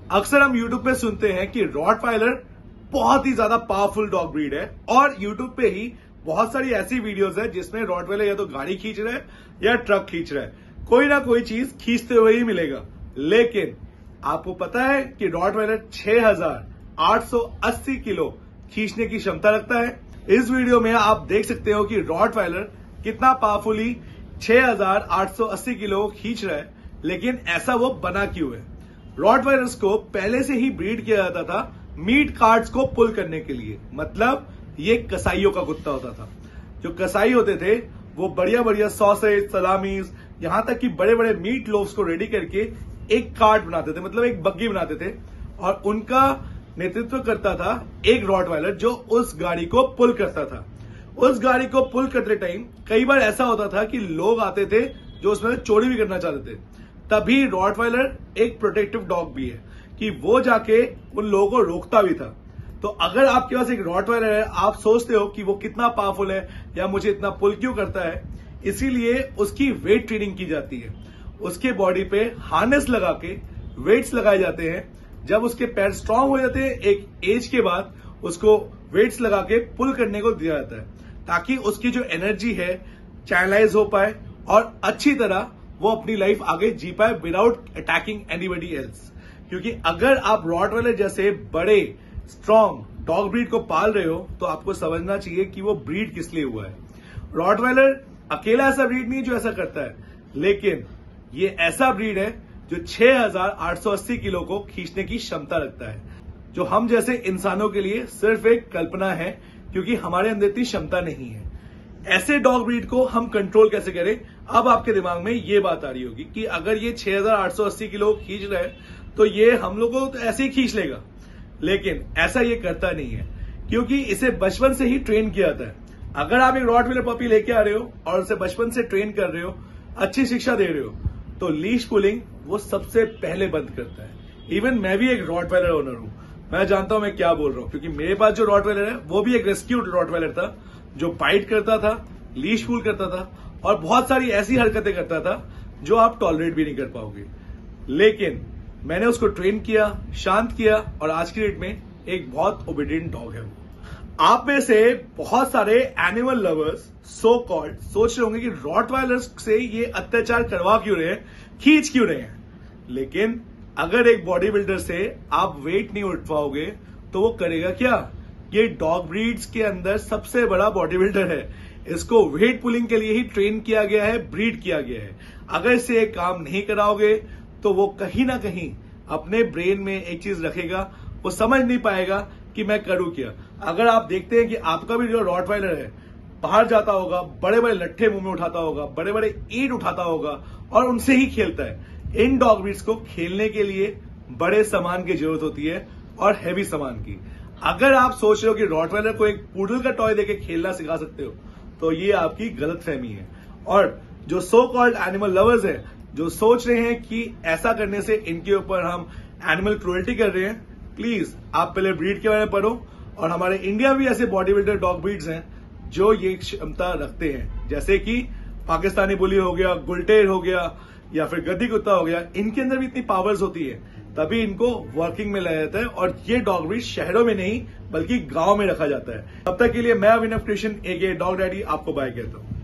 अक्सर हम यूट्यूब पे सुनते हैं कि रॉटवाइलर बहुत ही ज्यादा पावरफुल डॉग ब्रीड है और यूट्यूब पे ही बहुत सारी ऐसी वीडियोस है जिसमें रॉटवाइलर या तो गाड़ी खींच रहा है या ट्रक खींच रहा है, कोई ना कोई चीज खींचते हुए ही मिलेगा। लेकिन आपको पता है कि रॉटवाइलर 6880 किलो खींचने की क्षमता रखता है। इस वीडियो में आप देख सकते हो कि रॉटवाइलर कितना पावरफुली 6880 किलो खींच रहा है, लेकिन ऐसा वो बना क्यों है। रॉटवाइलर्स को पहले से ही ब्रीड किया जाता था मीट कार्ट्स को पुल करने के लिए, मतलब ये कसाईयों का कुत्ता होता था। जो कसाई होते थे वो बढ़िया बढ़िया सॉसेज, सलामीज, यहां तक कि बड़े बड़े मीट लोफ्स को रेडी करके एक कार्ट बनाते थे, मतलब एक बग्गी बनाते थे, और उनका नेतृत्व करता था एक रॉटवाइलर जो उस गाड़ी को पुल करता था। उस गाड़ी को पुल करते टाइम कई बार ऐसा होता था कि लोग आते थे जो उसमें चोरी भी करना चाहते थे। तभी रॉटवाइलर एक प्रोटेक्टिव डॉग भी है कि वो जाके उन लोगों को रोकता भी था। तो अगर आपके पास एक रॉटवाइलर है, आप सोचते हो कि वो कितना पावरफुल है या मुझे इतना पुल क्यों करता है, इसीलिए उसकी वेट ट्रेनिंग की जाती है। उसके बॉडी पे हार्नेस लगा के वेट्स लगाए जाते हैं। जब उसके पैर स्ट्रांग हो जाते हैं एक एज के बाद उसको वेट्स लगा के पुल करने को दिया जाता है, ताकि उसकी जो एनर्जी है चैनलाइज हो पाए और अच्छी तरह वो अपनी लाइफ आगे जी पाए विदाउट अटैकिंग एनीबडी एल्स। क्योंकि अगर आप रॉटवाइलर जैसे बड़े स्ट्रांग डॉग ब्रीड को पाल रहे हो तो आपको समझना चाहिए कि वो ब्रीड किस लिए हुआ है। रॉटवाइलर अकेला ऐसा ब्रीड नहीं जो ऐसा करता है, लेकिन ये ऐसा ब्रीड है जो 6880 किलो को खींचने की क्षमता रखता है, जो हम जैसे इंसानों के लिए सिर्फ एक कल्पना है, क्योंकि हमारे अंदर इतनी क्षमता नहीं है। ऐसे डॉग ब्रीड को हम कंट्रोल कैसे करें। अब आपके दिमाग में ये बात आ रही होगी कि अगर ये 6880 किलो खींच रहा है तो ये हम लोग को तो ऐसे ही खींच लेगा, लेकिन ऐसा ये करता नहीं है, क्योंकि इसे बचपन से ही ट्रेन किया जाता है। अगर आप एक रॉटवाइलर पपी लेके आ रहे हो और उसे बचपन से ट्रेन कर रहे हो, अच्छी शिक्षा दे रहे हो, तो लीश पुलिंग वो सबसे पहले बंद करता है। इवन मैं भी एक रॉटवाइलर ओनर हूं, मैं जानता हूं मैं क्या बोल रहा हूं, क्योंकि मेरे पास जो रॉटवाइलर है वो भी एक रेस्क्यूड रॉटवाइलर था जो बाइट करता था, लीश पुल करता था और बहुत सारी ऐसी हरकतें करता था जो आप टॉलरेट भी नहीं कर पाओगे। लेकिन मैंने उसको ट्रेन किया, शांत किया और आज की डेट में एक बहुत ओबीडियंट डॉग है वो। आप में से बहुत सारे एनिमल लवर्स सो कॉल्ड सोच रहे होंगे कि रॉटवाइलर्स से ये अत्याचार करवा क्यों रहे हैं, खींच क्यों रहे हैं। लेकिन अगर एक बॉडी बिल्डर से आप वेट नहीं उठवाओगे तो वो करेगा क्या। ये डॉग ब्रीड्स के अंदर सबसे बड़ा बॉडी बिल्डर है। इसको वेट पुलिंग के लिए ही ट्रेन किया गया है, ब्रीड किया गया है। अगर इससे एक काम नहीं कराओगे तो वो कहीं ना कहीं अपने ब्रेन में एक चीज रखेगा, वो समझ नहीं पाएगा कि मैं करूं क्या। अगर आप देखते हैं कि आपका भी जो रॉटवाइलर है बाहर जाता होगा, बड़े बड़े लट्ठे मुंह में उठाता होगा, बड़े बड़े ईंट उठाता होगा और उनसे ही खेलता है। इन डॉग ब्रीड्स को खेलने के लिए बड़े सामान की जरूरत होती है और हैवी सामान की। अगर आप सोच रहे हो कि रॉटवाइलर को एक पूडल का टॉय देके खेलना सिखा सकते हो तो ये आपकी गलतफहमी है। और जो सो कॉल्ड एनिमल लवर्स हैं जो सोच रहे हैं कि ऐसा करने से इनके ऊपर हम एनिमल क्रूएल्टी कर रहे हैं, प्लीज आप पहले ब्रीड के बारे में पढ़ो। और हमारे इंडिया में भी ऐसे बॉडी बिल्डर डॉग ब्रीड्स हैं जो ये क्षमता रखते हैं, जैसे कि पाकिस्तानी बुली हो गया, गुलटेर हो गया या फिर गद्दी कुत्ता हो गया। इनके अंदर भी इतनी पावर्स होती है, तभी इनको वर्किंग में लाया जाता है और ये डॉग ब्रीड शहरों में नहीं बल्कि गांव में रखा जाता है। तब तक के लिए मैं अभिनव कृष्ण एके डॉग डैडी आपको बाय कहता हूं।